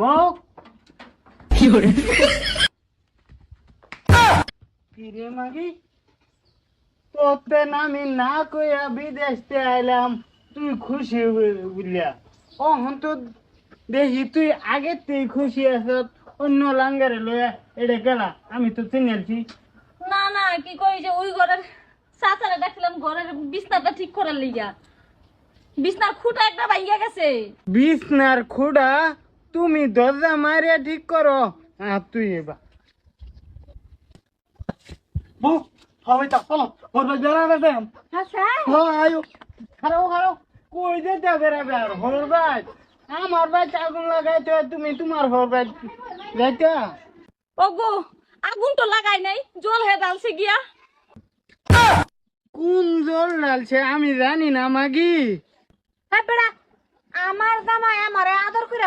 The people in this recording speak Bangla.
মৌ কি করে? কিরে মাগি তোতে আমি না কইয়া বিদেশতে আইলাম তুই খুশি বুঝলিয়া অহন তো দেখি তুই আগেতেই খুশি আছ অন্য লাঙ্গারে লইয়া এটা গেলা আমি তো চিনেছি না না কি কই যে ওই ঘরের চাচারে ডাকছিলাম ঘরের বিছনাটা ঠিক করার লিগা। বিছনার খুঁটা একটা ভাঙিয়া গেছে। বিছনার খুঁড়া তুমি দরজা মারিয়া ঠিক করো তুই এবার বউ হবে তা চলো ওর জানা দেন আচ্ছা হ্যাঁ আয়ো খারাপ খারাপ কই যেতে বেড়াবে আর হর ভাই আমার ভাই আগুন লাগাইতে হয়, তুমি তোমার হর ভাই যাইতে ওগো আগুন তো লাগাই নাই, জল হে ডালছে গিয়া। কোন জল ঢালছে আমি জানি না মাগি হ্যাঁ বেড়া, আমার জামাই আমারে আদর করে